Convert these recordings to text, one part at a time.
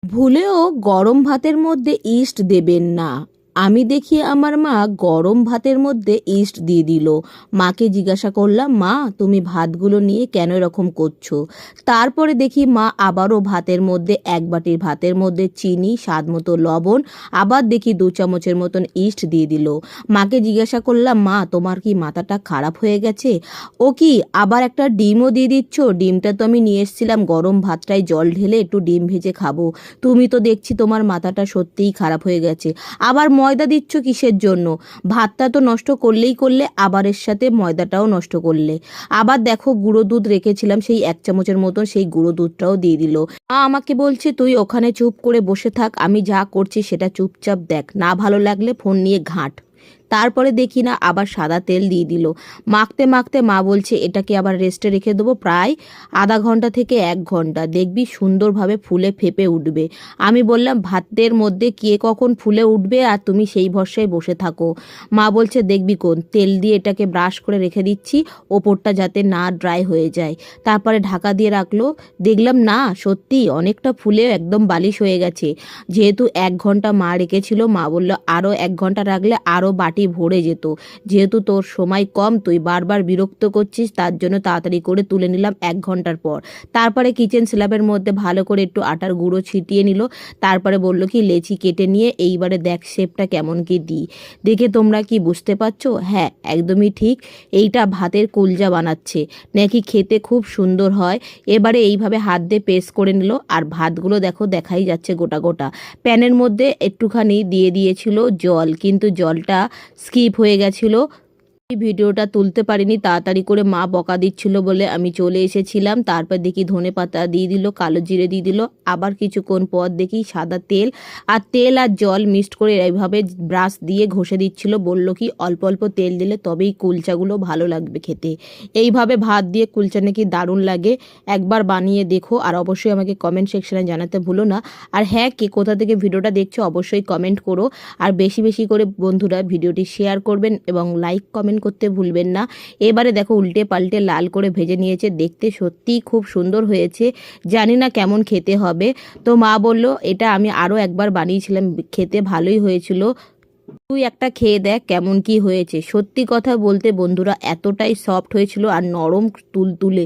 ভুলেও গরম ভাতের মধ্যে ইস্ট দেবেন না। আমি দেখি আমার মা গরম ভাতের মধ্যে ইস্ট দিয়ে দিল। মাকে জিজ্ঞাসা করলাম, মা তুমি ভাতগুলো নিয়ে কেন এরকম করছো? তারপরে দেখি মা আবারও ভাতের মধ্যে এক বাটির ভাতের মধ্যে চিনি, স্বাদ মতো লবণ, আবার দেখি 2 চামচের মতন ইস্ট দিয়ে দিল। মাকে জিজ্ঞাসা করলাম, মা তোমার কি মাথাটা খারাপ হয়ে গেছে? ও কি আবার একটা ডিমও দিয়ে দিচ্ছ? ডিমটা তো আমি নিয়ে এসেছিলাম গরম ভাতটায় জল ঢেলে একটু ডিম ভেজে খাবো। তুমি তো দেখছি তোমার মাথাটা সত্যিই খারাপ হয়ে গেছে। আবার ময়দা দিচ্ছ কিসের জন্য? ভাতটা তো নষ্ট করলেই করলে, আবার এর সাথে ময়দাটাও নষ্ট করলে। আবার দেখো গুঁড়ো দুধ রেখেছিলাম সেই 1 চামচের মতন, সেই গুঁড়ো দুধটাও দিয়ে দিল। মা আমাকে বলছে, তুই ওখানে চুপ করে বসে থাক, আমি যা করছি সেটা চুপচাপ দেখ, না ভালো লাগলে ফোন নিয়ে ঘাঁট। তারপরে দেখি না আবার সাদা তেল দিয়ে দিল। মাখতে মাখতে মা বলছে এটাকে আবার রেস্টে রেখে দেবো প্রায় আধা ঘন্টা থেকে 1 ঘন্টা, দেখবি সুন্দরভাবে ফুলে ফেপে উঠবে। আমি বললাম, ভাতের মধ্যে কে কখন ফুলে উঠবে আর তুমি সেই ভরসায় বসে থাকো? মা বলছে, দেখবি কোন তেল দিয়ে এটাকে ব্রাশ করে রেখে দিচ্ছি, ওপরটা যাতে না ড্রাই হয়ে যায়। তারপরে ঢাকা দিয়ে রাখলো। দেখলাম না সত্যি অনেকটা ফুলে একদম বালিশ হয়ে গেছে। যেহেতু 1 ঘন্টা মা রেখেছিল, মা বললো আরও 1 ঘন্টা রাখলে আরও বাটি ভরে যেত। যেহেতু তোর সময় কম, তুই বারবার বিরক্ত করছিস, তার জন্য তাড়াতাড়ি করে তুলে নিলাম 1 ঘন্টার পর। তারপরে কিচেন স্ল্যাবের মধ্যে ভালো করে একটু আটার গুঁড়ো ছিটিয়ে নিল। তারপরে বললো কি লেচি কেটে নিয়ে এইবারে দেখ শেপটা কেমন কি দিই। দেখে তোমরা কি বুঝতে পারছো? হ্যাঁ, একদমই ঠিক, এইটা ভাতের কুলজা বানাচ্ছে, নাকি খেতে খুব সুন্দর হয়। এবারে এইভাবে হাত দিয়ে পেস্ট করে নিল। আর ভাতগুলো দেখো দেখাই যাচ্ছে গোটা গোটা। প্যানের মধ্যে একটুখানি দিয়ে দিয়েছিল জল, কিন্তু জলটা স্কিপ হয়ে গেছিলো। ভিডিওটা তুলতে পারিনি, তাড়াতাড়ি করে মা বকা দিচ্ছিল বলে আমি চলে এসেছিলাম। তারপর দেখি ধনেপাতা দিয়ে দিল, কালো জিরে দিয়ে দিল। আবার কিছুক্ষণ পর দেখি সাদা তেল আর জল মিক্সড করে এইভাবে ব্রাশ দিয়ে ঘষে দিচ্ছিল। বলল কি অল্প অল্প তেল দিলে তবেই কুলচাগুলো ভালো লাগবে খেতে। এইভাবে ভাত দিয়ে কুলচা নাকি দারুণ লাগে। একবার বানিয়ে দেখো, আর অবশ্যই আমাকে কমেন্ট সেকশনে জানাতে ভুলো না। আর হ্যাঁ, কে কোথা থেকে ভিডিওটা দেখছো অবশ্যই কমেন্ট করো। আর বেশি বেশি করে বন্ধুরা ভিডিওটি শেয়ার করবেন এবং লাইক কমেন্ট করতে ভুলবেন না। এবারে দেখো উল্টে পাল্টে লাল করে ভেজে নিয়েছে, দেখতে সত্যিই খুব সুন্দর হয়েছে। জানি না কেমন খেতে হবে। তো মা বলল এটা আমি আরও একবার বানিয়েছিলাম, খেতে ভালোই হয়েছিল, তুই একটা খেয়ে দেখ কেমন কি হয়েছে। সত্যি কথা বলতে বন্ধুরা এতটাই সফট হয়েছিল আর নরম তুলতুলে।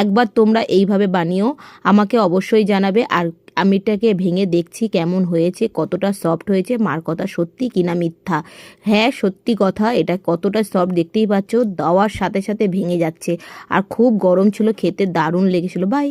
একবার তোমরা এইভাবে বানিও, আমাকে অবশ্যই জানাবে। আর আমি এটাকে ভেঙে দেখছি কেমন হয়েছে, কতটা সফট হয়েছে, মার কথা সত্যি কিনা মিথ্যা। হ্যাঁ সত্যি কথা, এটা কতটা সফট দেখতেই পাচ্ছ, দেওয়ার সাথে সাথে ভেঙে যাচ্ছে। আর খুব গরম ছিল, খেতে দারুণ লেগেছিল। বাই।